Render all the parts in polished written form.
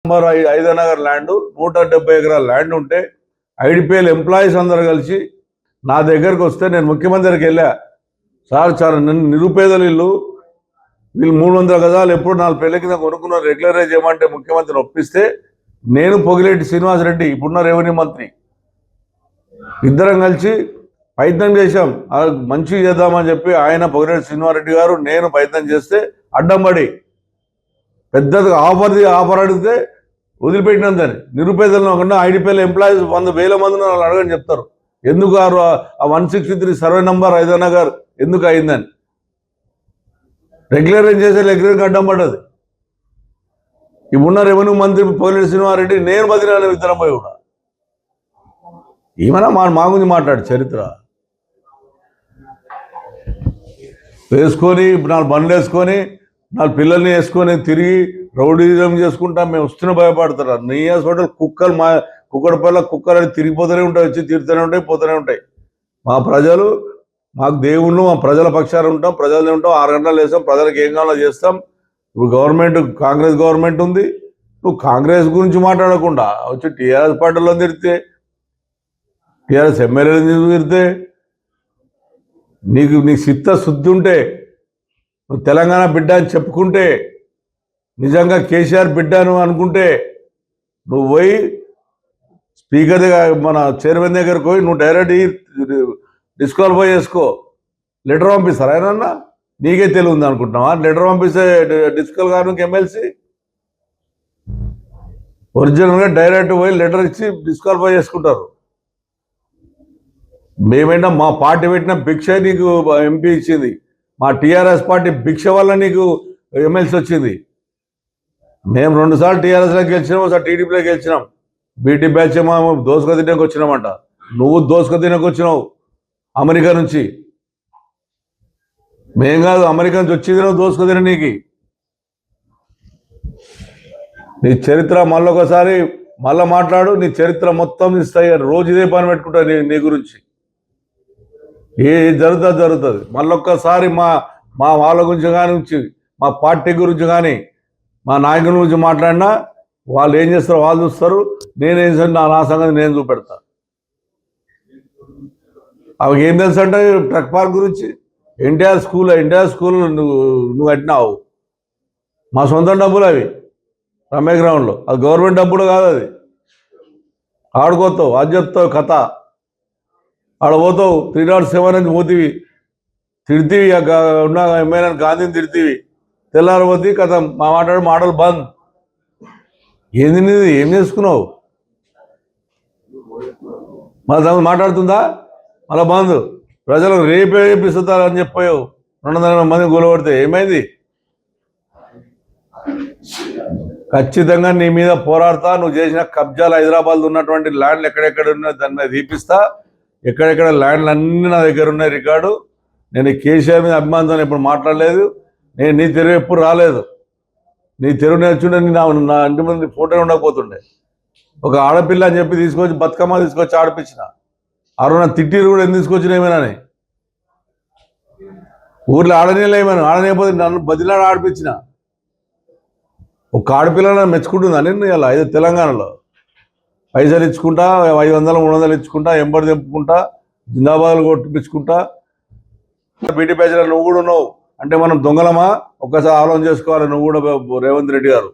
Number 5 Nagar land 170 ఎకరాల land ఉంటే IDPL employees అందరూ కలిసి నా దగ్గరకు వస్తే నేను ముఖ్యమంత్రికి వెళ్ళా, సార్ నిరుపేదలు వీళ్ళు 300 గజాలు ఎప్పుడు 4 పెళ్లి కింద కొనుక్కున్నారు, రెగ్యులరైజ్ చేయమంటే ముఖ్యమంత్రిని ఒప్పిస్తే నేను పొగిలేటి శ్రీనివాసరెడ్డి ఇప్పుడున్న రెవెన్యూ మంత్రి ఇద్దరం కలిసి ప్రయత్నం చేశాం, మంచిగా చేద్దామని చెప్పి ఆయన పొగిలేటి శ్రీనివాసరెడ్డి గారు నేను ప్రయత్నం చేస్తే అడ్డం పడి పెద్దగా ఆఫర్ అడిగితే వదిలిపెట్టినందని నిరుపేదలను కాకుండా ఐడిపిఎల్ ఎంప్లాయీస్ 100,000 మందిని వాళ్ళు అడగని చెప్తారు ఎందుకు ఆ 163 సర్వే నంబర్ 5 నగర్ ఎందుకు అయిందని. రెగ్యులరైజ్ చేసే రెగ్యులర్గా అడ్డం పడ్డది. ఇప్పుడున్న రెవెన్యూ మంత్రి పొగిలేటి శ్రీనివాసరెడ్డి నేను బదిలీ ఇద్దరం పోయి కూడా ఏమైనా మా గురించి మాట్లాడు చరిత్ర వేసుకొని 4 బండ్లు వేసుకొని 4 పిల్లల్ని వేసుకొని తిరిగి రౌడీజం చేసుకుంటా మేము వస్తున్న భయపడతారు. నీ హాస్పిటల్ కుక్కడపల్ల కుక్కలు అని తిరిగిపోతూనే ఉంటాయి, వచ్చి తిరుగుతూనే ఉంటాయి, పోతూనే ఉంటాయి. మా ప్రజలు మాకు దేవుళ్ళు, మా ప్రజల పక్షాలు ఉంటాం, ప్రజలనే ఉంటాం. 6 గంటలు వేస్తాం, ప్రజలకు ఏం కావాలో చేస్తాం. ఇప్పుడు గవర్నమెంట్ కాంగ్రెస్ గవర్నమెంట్ ఉంది, నువ్వు కాంగ్రెస్ గురించి మాట్లాడకుండా వచ్చి టీఆర్ఎస్ పార్టీలో తిరిగితే టీఆర్ఎస్ ఎమ్మెల్యేలు తిరిగితే నీకు చిత్తశుద్ధి ఉంటే నువ్వు తెలంగాణ బిడ్డ అని చెప్పుకుంటే నిజంగా కేసీఆర్ బిడ్డను అనుకుంటే నువ్వు పోయి స్పీకర్ దగ్గర మన చైర్మన్ దగ్గరకు పోయి నువ్వు డైరెక్ట్ డిస్క్వాలిఫై చేసుకో, లెటర్ పంపిస్తారు. ఆయన నీకే తెలియదు అనుకుంటున్నావా? లెటర్ పంపిస్తే డిస్క్వాల్ గారు ఎమ్మెల్సీ ఒరిజినల్గా డైరెక్ట్ పోయి లెటర్ ఇచ్చి డిస్క్వాలిఫై చేసుకుంటారు. మేమైనా మా పార్టీ పెట్టిన భిక్ష నీకు ఎంపీ ఇచ్చింది, మా టీఆర్ఎస్ పార్టీ భిక్ష వల్ల నీకు ఎమ్మెల్సీ వచ్చింది. మేము 2 సార్లు టీఆర్ఎస్లోకి గెలిచినాం, ఒకసారి టీడీపీలోకి గెలిచినాం. బీటీ బ్యాచ్ మేము దోసుక తినకు వచ్చినామంట, నువ్వు దోసుక తినకు వచ్చినావు అమెరికా నుంచి. మేం కాదు, అమెరికా నుంచి వచ్చింది నువ్వు దోసుక తిన. నీ చరిత్ర మళ్ళొకసారి మళ్ళీ మాట్లాడు, నీ చరిత్ర మొత్తం ఇస్తాయి. రోజు ఇదే పని పెట్టుకుంటా నీ గురించి. ఏ జరుగుతుంది మళ్ళొక్కసారి మా వాళ్ళ గురించి కానీ మా పార్టీ గురించి కానీ మా నాయకుల గురించి మాట్లాడినా వాళ్ళు ఏం చేస్తారో వాళ్ళు చూస్తారు, నేనేం చేస్తాను నా సంగతి నేను చూపెడతా. అవి ఏం తెలుసు అంటే ట్రక్ పార్క్ గురించి ఎన్టీఆర్ స్కూల్ నువ్వు కట్టినావు, మా సొంత డబ్బులు అవి రమ్య గ్రౌండ్లో, అది గవర్నమెంట్ డబ్బులు కాదు. అది ఆడుకోతావు, అది చెప్తావు కథ, ఆడ పోతావు 307 నుంచి పోతీవి, తిడితీవి ఉన్న ఎమ్మెల్యే గాంధీని తిడితీవి, తెల్లారిపోతే కథ మా మాటలు బంద్. ఏంది ఏం చేసుకున్నావు? మళ్ళీ మాట్లాడుతుందా మళ్ళీ బంద్. ప్రజలకు రేపిస్తారు అని చెప్పావు, 200 మంది గొలవడితే ఏమైంది? ఖచ్చితంగా నీ మీద పోరాడతా. నువ్వు చేసిన కబ్జాలు హైదరాబాద్ ఉన్నటువంటి ల్యాండ్లు ఎక్కడెక్కడ ఉన్నాయి దాని మీద తీపిస్తా. ఎక్కడెక్కడ ల్యాండ్లు అన్నీ నా దగ్గర ఉన్నాయి రికార్డు. నేను కేసీఆర్ మీద అభిమానంతో ఇప్పుడు మాట్లాడలేదు. నేను నీ తెరువు ఎప్పుడు రాలేదు. నీ తెరువు నేర్చుంటే నా ఇంటి ముందు ఫోటో ఉండకపోతుండే. ఒక ఆడపిల్ల అని చెప్పి తీసుకొచ్చి బతుకమ్మ తీసుకొచ్చి ఆడిపించిన. అరుణ తిట్టిరు కూడా ఎందుకు తీసుకొచ్చిన ఏమైనాని, ఊర్లో ఆడనీళ్ళు ఏమైనా ఆడనేపోతే నన్ను బదిలాడు ఆడిపించిన. ఒక ఆడపిల్ల మెచ్చుకుంటుందా నేను ఇలా ఇది తెలంగాణలో? పైసలు ఇచ్చుకుంటా, 500 300 ఇచ్చుకుంటా, ఎంబడి తెంపుకుంటా, జిందాబాద్లు కొట్టిపించుకుంటా. బీటీ బ్యాచ్లో నువ్వు కూడా ఉన్నావు అంటే మనం దొంగలమా? ఒక్కసారి ఆలోచన చేసుకోవాలి. నువ్వు కూడా రేవంత్ రెడ్డి గారు,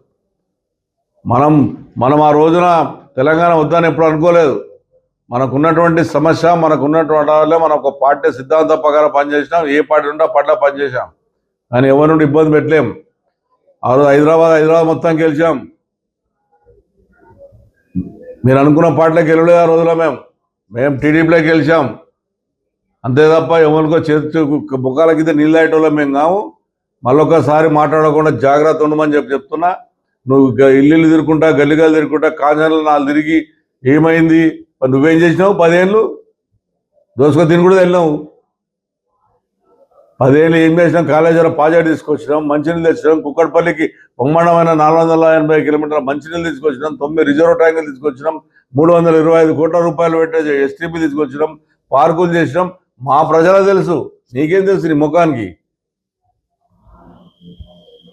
మనం ఆ రోజున తెలంగాణ వద్దని ఎప్పుడు అనుకోలేదు. మనకున్నటువంటి సమస్య, మనకున్నటువంటి వాళ్ళే మనం ఒక పార్టీ సిద్ధాంత ప్రకారం పనిచేసినాం. ఏ పార్టీ ఉంటే ఆ పార్టీలో పనిచేసాం, కానీ ఎవరి నుండి ఇబ్బంది పెట్టలేం. ఆ రోజు హైదరాబాద్ మొత్తం గెలిచాం. మీరు అనుకున్న పార్టీలోకి వెళ్ళలేదు ఆ రోజులో. మేము టీడీపీలోకి గెలిచాం అంతే తప్ప ఎవరికో చేతి ముఖాల కింద నీళ్ళు తాగేటోళ్ళం మేము కావు. మళ్ళొకసారి మాట్లాడకుండా జాగ్రత్త ఉండమని చెప్తున్నా. నువ్వు ఇల్లు తిరుగుకుంటా, గల్లిగల్లు తిరుగుకుంటా, కాంజాలు 4 తిరిగి ఏమైంది? నువ్వేం చేసినావు? 10 ఏళ్ళు దోసుక తిని కూడా వెళ్ళినావు. 10 ఏళ్ళు ఏం చేసినాం? కాళేశ్వరం ప్రాజెక్ట్ తీసుకొచ్చినాం, మంచినీళ్ళు తెచ్చినాం. కుక్కడపల్లికి బ్రహ్మాండమైన 480 కిలోమీటర్ల మంచినీళ్ళు తీసుకొచ్చినాం. 9 రిజర్వ్ ట్యాంకులు తీసుకొచ్చినాం. 325 కోట్ల రూపాయలు పెట్టే ఎస్టీపీ తీసుకొచ్చినాం. పార్కులు చేసినాం. మా ప్రజలకు తెలుసు, నీకేం తెలుసు నీ ముఖానికి?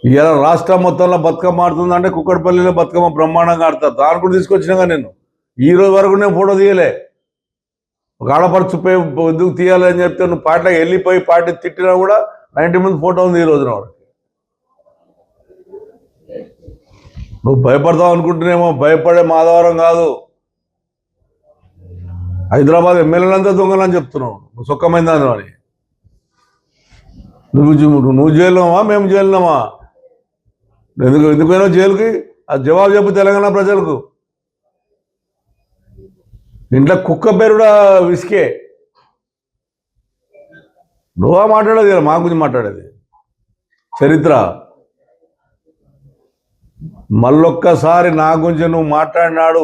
ఇలా రాష్ట్రం మొత్తంలో బతుకమ్మ ఆడుతుందంటే కుక్కడపల్లిలో బతుకమ్మ బ్రహ్మాండంగా ఆడతారు. దాని కూడా తీసుకొచ్చినాగా నేను ఈ రోజు వరకు నేను ఫోటో తీయలే. ఒక ఆడపడుచు ఎందుకు తీయాలి అని చెప్తే నువ్వు పార్టీకి వెళ్ళిపోయి పార్టీ తిట్టినా కూడా 90 మంది ఫోటో ఉంది ఈ రోజున. నువ్వు భయపడతావు అనుకుంటున్నామో, భయపడే మాధవరం కాదు. హైదరాబాద్ ఎమ్మెల్యేలంతా దొంగలని చెప్తున్నావు నువ్వు సుఖమైందని అని. నువ్వు జైలున్నామా మేము జైలున్నామా? ఎందుకైనా జైలుకి అది జవాబు చెప్పు తెలంగాణ ప్రజలకు. ఇంట్లో కుక్క పేరు కూడా విసికే. నువ్వా మాట్లాడేది మా గురించి మాట్లాడేది చరిత్ర. మళ్ళొక్కసారి నా గురించి నువ్వు మాట్లాడినాడు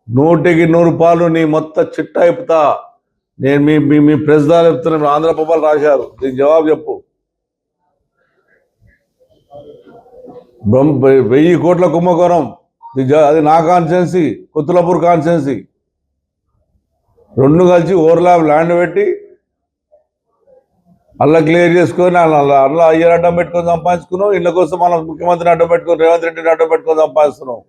100కి 100 పాలు నీ మొత్తం చిట్టా చెప్తా. నేను మీ ప్రెసిడాలు చెప్తున్నా, ఆంధ్రప్రభలు రాశారు, దీనికి జవాబు చెప్పు. 1000 కోట్ల కుంభకోణం, అది నా కాన్స్టిట్యున్సీ, కొత్తులపూర్ కాన్స్టిట్యున్సీ. 2 కలిసి ఓవర్లాప్ ల్యాండ్ పెట్టి అలా క్లియర్ చేసుకొని అలా అయ్యర్ అడ్డం పెట్టుకొని సంపాదించుకున్నావు. ఇళ్ళ కోసం మన ముఖ్యమంత్రిని అడ్డం పెట్టుకొని, రేవంత్ రెడ్డిని అడ్డం పెట్టుకొని సంపాదిస్తున్నావు.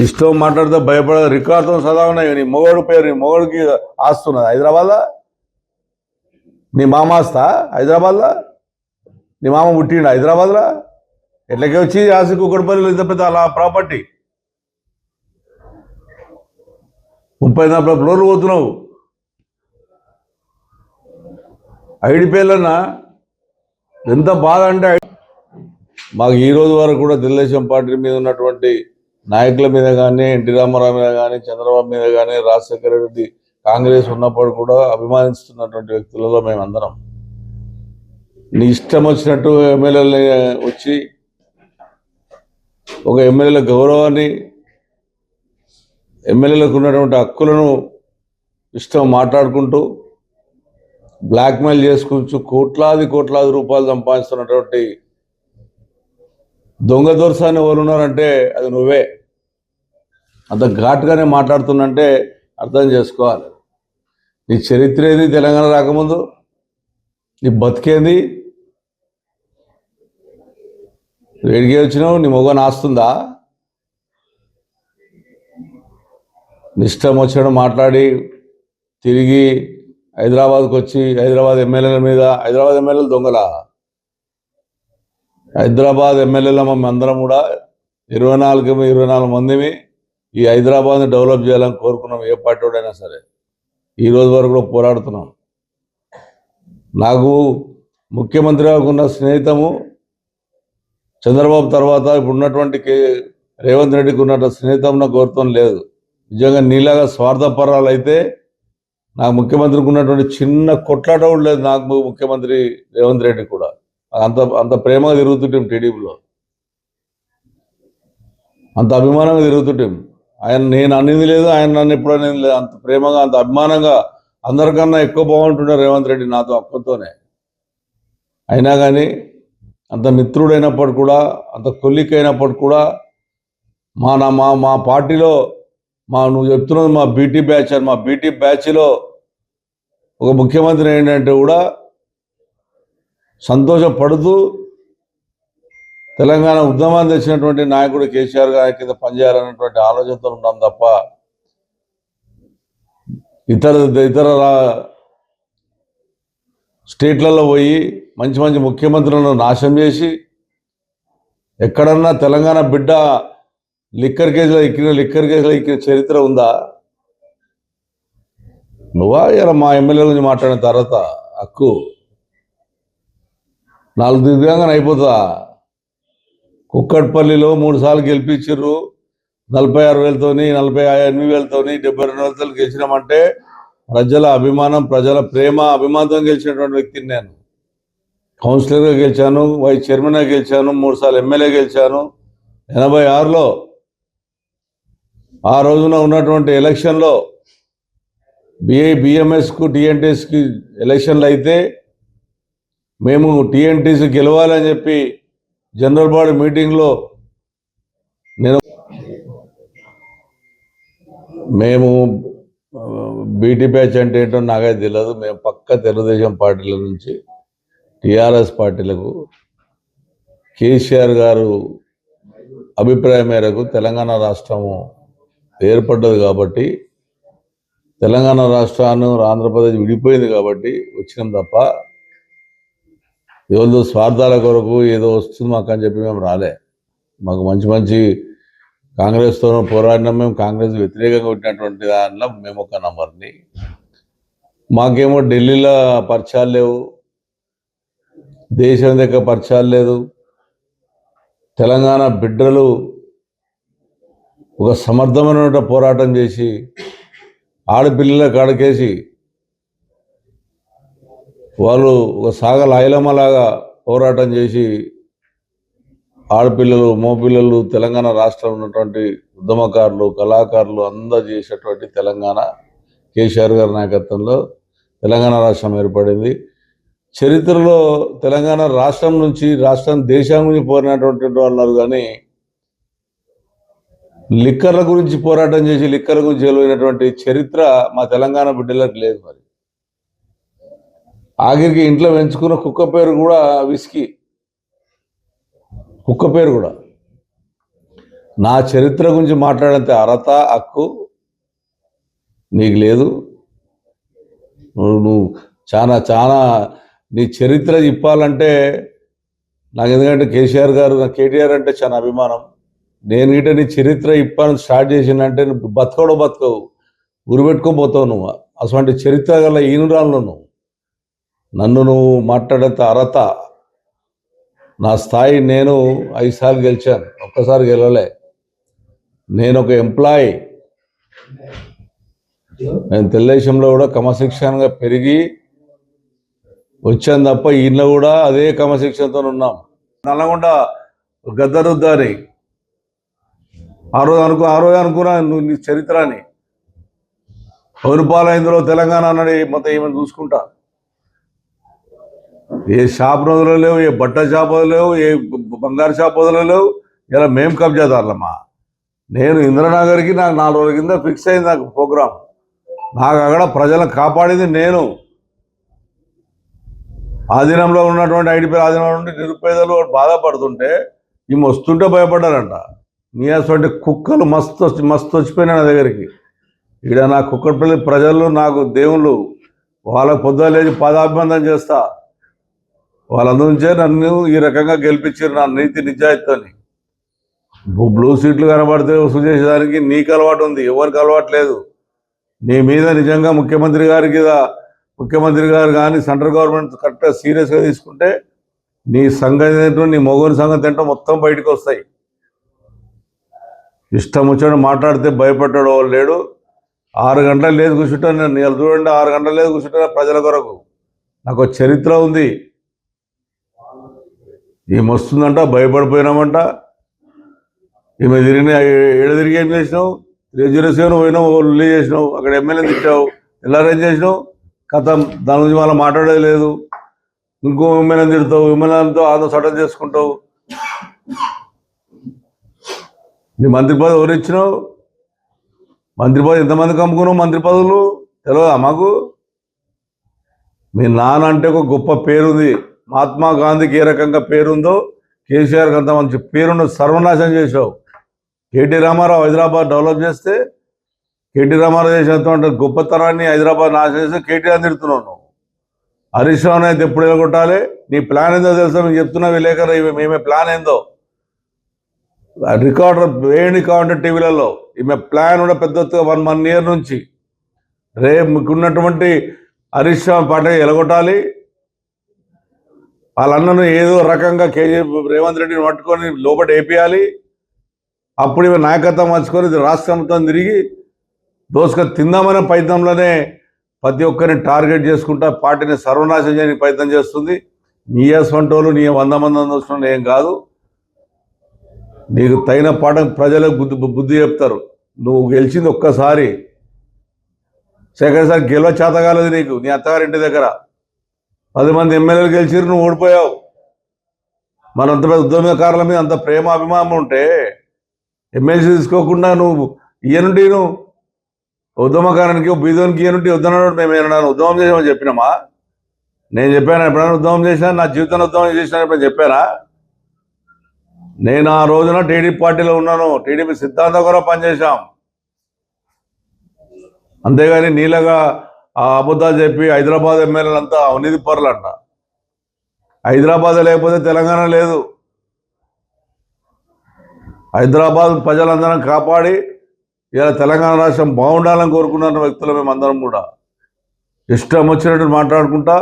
ఇష్టం మాట్లాడితే భయపడదు. రికార్డుతో సదా ఉన్నాయి. నీ మొగోడు పేరు, నీ మొగోడికి ఆస్తున్నది హైదరాబాద్లో. నీ మామ ఆస్తా హైదరాబాద్లో? నీ మామ పుట్టిండు హైదరాబాద్లో? ఎట్లకే వచ్చి ఆసి కుక్కడపల్లిలో ఇంత పెద్ద అలా ప్రాపర్టీ 30-40 ఫ్లోర్లు పోతున్నావు. ఐడిపిఎల్ ఎంత బాధ అంటే, మాకు ఈ రోజు వరకు కూడా తెలుగుదేశం పార్టీ మీద ఉన్నటువంటి నాయకుల మీద కానీ, ఎన్టీ రామారావు మీద కానీ, చంద్రబాబు మీద కానీ, రాజశేఖర రెడ్డి కాంగ్రెస్ ఉన్నప్పుడు కూడా అభిమానిస్తున్నటువంటి వ్యక్తులలో మేమందరం. నీ ఇష్టం వచ్చినట్టు ఎమ్మెల్యేలు వచ్చి ఒక ఎమ్మెల్యేల గౌరవాన్ని, ఎమ్మెల్యేలకు ఉన్నటువంటి హక్కులను ఇష్టం మాట్లాడుకుంటూ బ్లాక్మెయిల్ చేసుకుంటూ కోట్లాది రూపాయలు సంపాదిస్తున్నటువంటి దొంగ దొరసాన్ని ఎవరు ఉన్నారంటే అది నువ్వే. అంత ఘాటుగానే మాట్లాడుతున్నంటే అర్థం చేసుకోవాలి. నీ చరిత్ర ఏది? తెలంగాణ రాకముందు నీ బతికేంది? వేడిగే వచ్చినావు? నీ మొగను ఆస్తుందా? నిష్టం వచ్చాడు మాట్లాడి తిరిగి హైదరాబాద్కి వచ్చి హైదరాబాద్ ఎమ్మెల్యేల మీద, హైదరాబాద్ ఎమ్మెల్యేలు దొంగలా? హైదరాబాద్ ఎమ్మెల్యేల అందరం కూడా 24 మందిని ఈ హైదరాబాద్ని డెవలప్ చేయాలని కోరుకున్నాం. ఏ పార్టీడైనా సరే ఈ రోజు వరకు కూడా పోరాడుతున్నాం. నాకు ముఖ్యమంత్రిగా ఉన్న స్నేహితము చంద్రబాబు తర్వాత ఇప్పుడు ఉన్నటువంటి రేవంత్ రెడ్డికి ఉన్నట్టు స్నేహితం నాకు కోరుతాం లేదు. నిజంగా నీలాగా స్వార్థపరాలు అయితే నాకు ముఖ్యమంత్రికి ఉన్నటువంటి చిన్న కొట్లాట కూడా లేదు. నాకు ముఖ్యమంత్రి రేవంత్ రెడ్డి కూడా అంత ప్రేమగా తిరుగుతుంటాం. టీడీపీలో అంత అభిమానంగా తిరుగుతుంటాం. ఆయన నేను అనేది లేదు, ఆయన నన్ను ఎప్పుడు అనేది లేదు. అంత ప్రేమగా, అంత అభిమానంగా, అందరికన్నా ఎక్కువ బాగుంటున్నారు రేవంత్ రెడ్డి నాతో అక్కతోనే. అయినా కానీ అంత మిత్రుడైనప్పుడు కూడా, అంత కొల్లికైనప్పుడు కూడా మా పార్టీలో నువ్వు చెప్తున్నది మా బీటీ బ్యాచ్ అని, మా బీటీ బ్యాచ్లో ఒక ముఖ్యమంత్రి ఏంటంటే కూడా సంతోషపడుతూ తెలంగాణ ఉద్యమాన్ని తెచ్చినటువంటి నాయకుడు కేసీఆర్ గారి కింద పనిచేయాలన్నటువంటి ఆలోచనతో ఉంటాం తప్ప ఇతర స్టేట్లలో పోయి మంచి ముఖ్యమంత్రులను నాశనం చేసి ఎక్కడన్నా తెలంగాణ బిడ్డ లిక్కర్ కేసులో ఎక్కిన చరిత్ర ఉందా? నువ్వా ఇలా మా ఎమ్మెల్యే గురించి మాట్లాడిన తర్వాత హక్కు 4 దివ్యాంగానే అయిపోతుందా? కుక్కట్పల్లిలో 3 సార్లు గెలిపించారు. 46,000తోని, 48,000తోని, 72,000తో గెలిచినామంటే ప్రజల అభిమానం, ప్రజల ప్రేమ, అభిమానంతో గెలిచినటువంటి వ్యక్తిని నేను. కౌన్సిలర్గా గెలిచాను, వైస్ చైర్మన్గా గెలిచాను, 3 సార్లు ఎమ్మెల్యే గెలిచాను. 86లో ఆ రోజున ఉన్నటువంటి ఎలక్షన్లో బిఎంఎస్కు టీఎన్టీఎస్కి ఎలక్షన్లు అయితే మేము టీఎన్టీసీ గెలవాలని చెప్పి జనరల్ బాడీ మీటింగ్లో మేము బీటీ బ్యాచ్ అంటే ఏంటో నాకైతే తెలియదు. మేము పక్క తెలుగుదేశం పార్టీల నుంచి టీఆర్ఎస్ పార్టీలకు కేసీఆర్ గారు అభిప్రాయం మేరకు తెలంగాణ రాష్ట్రము ఏర్పడ్డది కాబట్టి, తెలంగాణ రాష్ట్రాన్ని ఆంధ్రప్రదేశ్ విడిపోయింది కాబట్టి వచ్చినాం తప్ప ఏదో స్వార్థాల కొరకు ఏదో వస్తుంది మాకు అని చెప్పి మేము రాలే. మాకు మంచి మంచి కాంగ్రెస్తో పోరాడినాం. మేము కాంగ్రెస్ వ్యతిరేకంగా ఉన్నటువంటి దానిలో మేము ఒక నంబర్ని. మాకేమో ఢిల్లీలో పరిచయాలు లేవు, దేశం దగ్గర పరిచయాలు లేదు. తెలంగాణ బిడ్డలు ఒక సమర్థమైన పోరాటం చేసి ఆడపిల్లల కాడకేసి వాళ్ళు ఒక సాగల ఐలమ్మలాగా పోరాటం చేసి ఆడపిల్లలు మోపిల్లలు తెలంగాణ రాష్ట్రంలో ఉన్నటువంటి ఉద్యమకారులు కళాకారులు అందరూ చేసేటువంటి తెలంగాణ కేసీఆర్ గారి నాయకత్వంలో తెలంగాణ రాష్ట్రం ఏర్పడింది. చరిత్రలో తెలంగాణ రాష్ట్రం నుంచి దేశం నుంచి పోరినటువంటి వాళ్ళు కానీ లిక్కర్ల గురించి పోరాటం చేసి లిక్కర్ల గురించి గెలిచినటువంటి చరిత్ర మా తెలంగాణ బిడ్డలకు లేదు. మరి ఆఖరికి ఇంట్లో పెంచుకున్న కుక్క పేరు కూడా విస్కీ, కుక్క పేరు కూడా. నా చరిత్ర గురించి మాట్లాడంతే అర్హత హక్కు నీకు లేదు. నువ్వు చాలా చాలా నీ చరిత్ర చెప్పాలంటే నాకు, ఎందుకంటే కేసీఆర్ గారు కేటీఆర్ అంటే చాలా అభిమానం. నేను గిట్ట నీ చరిత్ర ఇప్పాలని స్టార్ట్ చేసిందంటే నువ్వు బతకవు, గురిపెట్టుకోబోతావు. నువ్వు అటువంటి చరిత్ర గల ఈనురాళ్ళు నన్ను నువ్వు మాట్లాడేంత అర్హత, నా స్థాయి. నేను 5 సార్లు గెలిచాను, ఒక్కసారి గెలవలే. నేను ఒక ఎంప్లాయీ. నేను తెలుగుదేశంలో కూడా క్రమశిక్షణగా పెరిగి వచ్చాను తప్ప ఈయన కూడా అదే క్రమశిక్షణతో ఉన్నాం. నల్లగొండ గద్దరుద్దాని ఆ రోజు అనుకున్నా నువ్వు నీ చరిత్రని పౌరుపాలైందులో తెలంగాణ అన్నది మొత్తం ఏమైనా చూసుకుంటా. ఏ షాప్ వదలలేవు, ఏ బట్ట షాప్ వదలలేవు, ఏ బంగారు షాప్ వదలలేవు. ఇలా మేము కబ్జాదారులమ్మా. నేను ఇంద్రనగర్కి నాకు 4 రోజుల కింద ఫిక్స్ అయింది నాకు ప్రోగ్రాం. నాకు అక్కడ ప్రజలను కాపాడింది నేను. ఆధీనంలో ఉన్నటువంటి ఐడిపి ఆధీనంలో ఉండి నిరుపేదలు బాధపడుతుంటే ఈమె వస్తుంటే భయపడ్డారంట. నీ అటువంటి కుక్కలు మస్తు వచ్చిపోయినా నా దగ్గరికి. ఇక్కడ నా కుక్కడపల్లి ప్రజలు నాకు దేవుళ్ళు, వాళ్ళకు పొద్దున లేచి పాదాభివందనం చేస్తా. వాళ్ళందరి నుంచే నన్ను ఈ రకంగా గెలిపించారు, నా నీతి నిజాయితీని. బ్లూ సీట్లు కనబడితే వసూలు చేసేదానికి నీకు అలవాటు ఉంది, ఎవరికి అలవాటు లేదు. నీ మీద నిజంగా ముఖ్యమంత్రి గారు కానీ సెంట్రల్ గవర్నమెంట్ కరెక్ట్గా సీరియస్గా తీసుకుంటే నీ సంగతి ఏంటో, నీ మొగోని సంగతి ఏంటో మొత్తం బయటకు వస్తాయి. ఇష్టం వచ్చాడు మాట్లాడితే భయపడ్డాడు వాళ్ళు లేడు. 6 గంటలు లేదు కూర్చుంటాను నేను. చూడండి, 6 గంటలు లేదు కూర్చుంటా ప్రజల కొరకు. నాకు చరిత్ర ఉంది. ఈమె వస్తుందంట, భయపడిపోయినామంట. ఈమె తిరిగి ఏం చేసినావు? 307 పోయినావు, రిలీజ్ చేసినావు, అక్కడ ఎమ్మెల్యేని తిట్టావు, ఎలా అరేంజ్ చేసినావు? కథం. దాని గురించి వాళ్ళు మాట్లాడేది లేదు. ఇంకో ఎమ్మెల్యేని తిడతావు, ఎమ్మెల్యేలతో ఆదో సటన్ చేసుకుంటావు. నీ మంత్రి పదవి ఎవరు ఇచ్చినావు? మంత్రి పదవి ఎంతమందికి అమ్ముకున్నావు? మంత్రి పదవులు తెలియదా మాకు? మీ నాన్న అంటే ఒక గొప్ప పేరుంది. మహాత్మా గాంధీకి ఏ రకంగా పేరుందో కేసీఆర్కి అంత మంచి పేరుండు సర్వనాశనం చేసావు. కేటీ రామారావు హైదరాబాద్ డెవలప్ చేస్తే, కేటీ రామారావు చేసినటువంటి గొప్పతనాన్ని హైదరాబాద్ నాశనం చేస్తే కేటీఆర్ తిడుతున్నావు నువ్వు. హరీష్ రావుని అయితే ఎప్పుడు వెళ్ళగొట్టాలి? నీ ప్లాన్ ఏందో తెలుసా? మీకు చెప్తున్నా విలేకరు, మేమే ప్లాన్ ఏందో రికార్డర్ వేయండి కావాలంటే టీవీలలో. ఈమె ప్లాన్ కూడా పెద్ద 1 year నుంచి మీకున్నటువంటి హరీష్ రావు పార్టీ ఎలగొట్టాలి. వాళ్ళన్నను ఏదో రకంగా రేవంత్ రెడ్డిని పట్టుకొని లోపల వేపియాలి. అప్పుడు ఇవి నాయకత్వం మార్చుకొని రాష్ట్రం మొత్తం తిరిగి దోసుకొని తిందామనే ప్రయత్నంలోనే ప్రతి ఒక్కరిని టార్గెట్ చేసుకుంటా పార్టీని సర్వనాశనం చేయడానికి ప్రయత్నం చేస్తుంది. నీ వంటోళ్ళు, నీ 100 మంది వస్తున్న ఏం కాదు. నీకు తగిన పాఠం ప్రజలకు బుద్ధి చెప్తారు. నువ్వు గెలిచింది ఒక్కసారి, సెకండ్సారి గెలవ చేత కాలేదు నీకు. నీ అత్తగారింటి దగ్గర 10 మంది ఎమ్మెల్యేలు గెలిచిరు, నువ్వు ఓడిపోయావు. మన అంత పెద్ద ఉద్యమకారుల మీద అంత ప్రేమ అభిమానం ఉంటే ఎమ్మెల్సీ తీసుకోకుండా నువ్వు ఇయ్యనుండి, నువ్వు ఉద్యమకారానికి బీదోనికి ఇయ్యనుండి వద్దన్నాడు. మేము ఏమన్నా ఉద్యమం చేసామని చెప్పినామా? నేను చెప్పాను ఎప్పుడైనా ఉద్యమం చేశాను, నా జీవితంలో ఉద్యమం చేశాను ఎప్పుడైనా చెప్పారా? నేను ఆ రోజున టీడీపీ పార్టీలో ఉన్నాను, టీడీపీ సిద్ధాంతం కూడా పనిచేశాం. అంతేగాని నీళ్ళగా ఆ అబద్ధాలు చెప్పి హైదరాబాద్ ఎమ్మెల్యేలంతా అవినీతి పరులంట. హైదరాబాద్ లేకపోతే తెలంగాణ లేదు. హైదరాబాద్ ప్రజలందరం కాపాడి ఇలా తెలంగాణ రాష్ట్రం బాగుండాలని కోరుకున్న వ్యక్తులు మేమందరం కూడా. ఇష్టం వచ్చినట్టు మాట్లాడుకుంటా,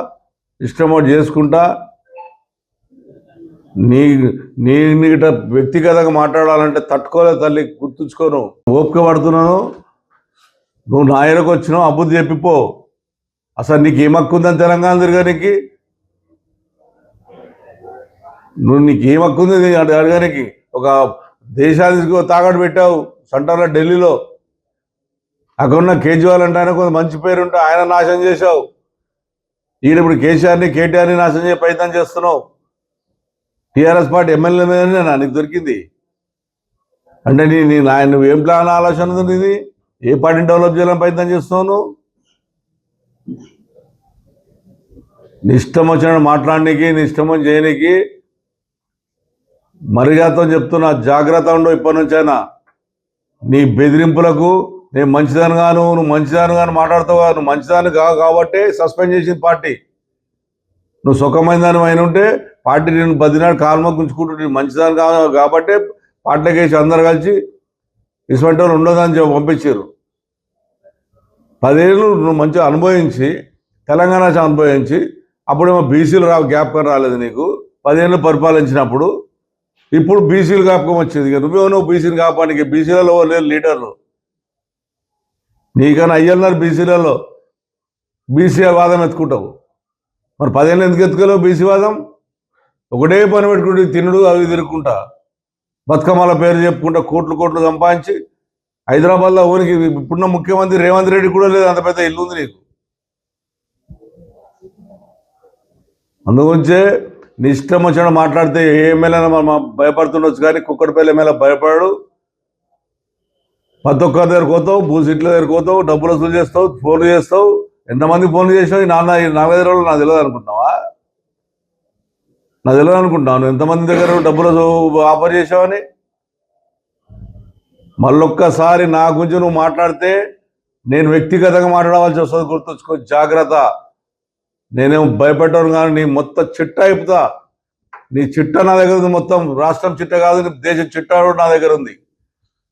ఇష్టం ఒకటి చేసుకుంటా, నీట వ్యక్తిగతంగా మాట్లాడాలంటే తట్టుకోలేదు తల్లి, గుర్తుంచుకోను. ఓపిక పడుతున్నాను. నువ్వు నా ఎరకు వచ్చినావు, అబుద్ధి చెప్పిపో. అసలు నీకు ఏం హక్కు ఉందని తెలంగాణ తిరగడానికి? నీకు ఏం హక్కు ఉంది అడగడానికి? ఒక దేశానికి తాకట్టు పెట్టావు సెంటర్లో ఢిల్లీలో. అక్కడ ఉన్న కేజ్రీవాల్ అంటే ఆయన కొంత మంచి పేరుంటే ఆయన నాశనం చేశావు. ఈయన ఇప్పుడు కేసీఆర్ని కేటీఆర్ని నాశనం చేసే ప్రయత్నం చేస్తున్నావు. టీఆర్ఎస్ పార్టీ ఎమ్మెల్యే మీదనే నీకు దొరికింది అంటే నువ్వేం ప్లాన్ ఆలోచన ఉంది? ఇది ఏ పార్టీని డెవలప్ చేయాలని ప్రయత్నం చేస్తున్నావు? నీ ఇష్టం వచ్చిన మాట్లాడడానికి, నీ ఇష్టం చేయడానికి మర్యాదతో చెప్తున్నా, జాగ్రత్త ఉండు. ఇప్పటి నుంచైనా నీ బెదిరింపులకు నేను మంచిదానిగాను, నువ్వు మంచిదానిగాను మాట్లాడుతావు. నువ్వు మంచిదాని కాబట్టే సస్పెండ్ చేసింది పార్టీ. నువ్వు సుఖమైన దాని అయిన ఉంటే పార్టీ నేను బదినాడు కాల్మ గుంజుకుంటూ మంచిదాని కాబట్టే పార్టీకి వేసి అందరు కలిసి ఇటువంటి వాళ్ళు ఉండదని చెప్పి పంపించారు. 10 ఏళ్ళు నువ్వు మంచిగా అనుభవించి, తెలంగాణ అనుభవించి, అప్పుడేమో బీసీలు జ్ఞాపకం రాలేదు నీకు. 10 ఏళ్ళు పరిపాలించినప్పుడు ఇప్పుడు బీసీలు జ్ఞాపకం వచ్చింది. ఇక నువ్వు బీసీలు కాపానికి, బీసీలలో లేదు లీడర్లు. నీకన్నా అయ్యన్నారు బీసీలలో. బీసీ వాదం ఎత్తుకుంటావు. మరి 10 ఏళ్ళు ఎందుకు ఎత్తుకోలేవు బీసీ వాదం? ఒకటే పని పెట్టుకుంటే తినుడు అవి తిరుక్కుంటా, బతుకమ్మల పేరు చెప్పుకుంటా కోట్లు సంపాదించి హైదరాబాద్లో ఊరికి ఇప్పుడున్న ముఖ్యమంత్రి రేవంత్ రెడ్డి కూడా లేదు అంత పెద్ద ఇల్లు ఉంది నీకు. అందుగురించే నీ ఇష్టం వచ్చిన మాట్లాడితే ఏ ఎమ్మెల్యే భయపడుతుండొచ్చు, కానీ కుక్కడిపల్లి ఎమ్మెల్యే భయపడాడు. ప్రతి ఒక్కరి దగ్గరకు పోతావు, భూసీట్ల దగ్గరకు పోతావు, డబ్బులు వసూలు చేస్తావు, ఫోన్లు చేస్తావు. ఎంతమంది ఫోన్లు చేసావు? ఈ 4-5 రోజులు నాకు తెలియదు అనుకుంటున్నావా? నాకు తెలియదు అనుకుంటున్నాను ఎంతమంది దగ్గర డబ్బులు ఆఫర్ చేసావని. మళ్ళొక్కసారి నా గురించి నువ్వు మాట్లాడితే నేను వ్యక్తిగతంగా మాట్లాడవలసి వస్తుంది, గుర్తుంచుకో. జాగ్రత్త. నేనేం భయపెట్టాను కానీ నీ మొత్తం చిట్ట అయిపోతా. నీ చిట్ట నా దగ్గర ఉంది, మొత్తం రాష్ట్రం చిట్ట కాదు, దేశం చిట్ట కూడా నా దగ్గర ఉంది.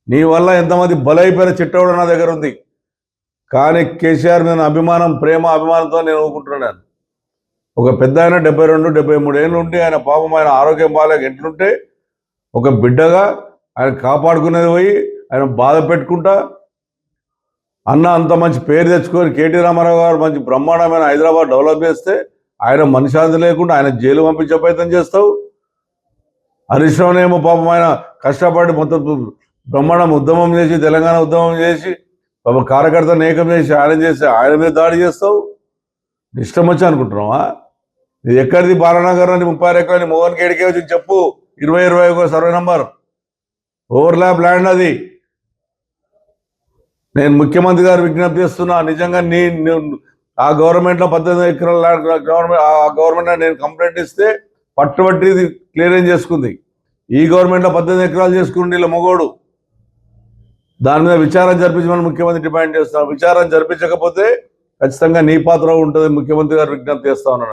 నీ వల్ల ఎంతమంది బలైపోయిన చిట్ట కూడా నా దగ్గర ఉంది. కానీ కేసీఆర్ మీద అభిమానం, ప్రేమ అభిమానంతో నేను ఊరుకుంటున్నాను. ఒక పెద్ద ఆయన 72-73 ఏళ్ళు ఉండి ఆయన పాపం ఆయన ఆరోగ్యం బాగాలేక ఎట్లుంటే ఒక బిడ్డగా ఆయన కాపాడుకునేది పోయి ఆయన బాధ పెట్టుకుంటా అన్న అంత మంచి పేరు తెచ్చుకొని కేటీ రామారావు గారు మంచి బ్రహ్మాండమైన హైదరాబాద్ డెవలప్ చేస్తే ఆయన మనశ్శాంతి లేకుండా ఆయన జైలు పంపించే ప్రయత్నం చేస్తావు. హరీష్ రావునేమో పాపం ఆయన కష్టపడి మొత్తం బ్రహ్మాండం ఉద్యమం చేసి, తెలంగాణ ఉద్యమం చేసి, పాపం కార్యకర్తను ఏకం చేసి ఆయన మీద దాడి చేస్తావు. ఇష్టం వచ్చి అనుకుంటున్నావా? ఇది ఎక్కడిది? బాలానగర్ అని 30 ఎకరాలు మోహన్ కేడికే వచ్చి చెప్పు. 20-21 సర్వే నంబర్ ఓవర్లాప్ ల్యాండ్ అది. నేను ముఖ్యమంత్రి గారు విజ్ఞప్తి చేస్తున్నా, నిజంగా ఆ గవర్నమెంట్లో 18 ఎకరాల గవర్నమెంట్ నేను కంప్లైంట్ ఇస్తే పట్టుబట్టి ఇది క్లియరెన్స్ చేసుకుంది. ఈ గవర్నమెంట్లో 18 ఎకరాలు చేసుకుని వీళ్ళ మొగోడు. దాని మీద విచారణ జరిపించమని ముఖ్యమంత్రి డిమాండ్ చేస్తున్నాను. విచారణ జరిపించకపోతే ఖచ్చితంగా నీ పాత్ర ఉంటుంది, ముఖ్యమంత్రి గారు విజ్ఞప్తి చేస్తా ఉన్నాను.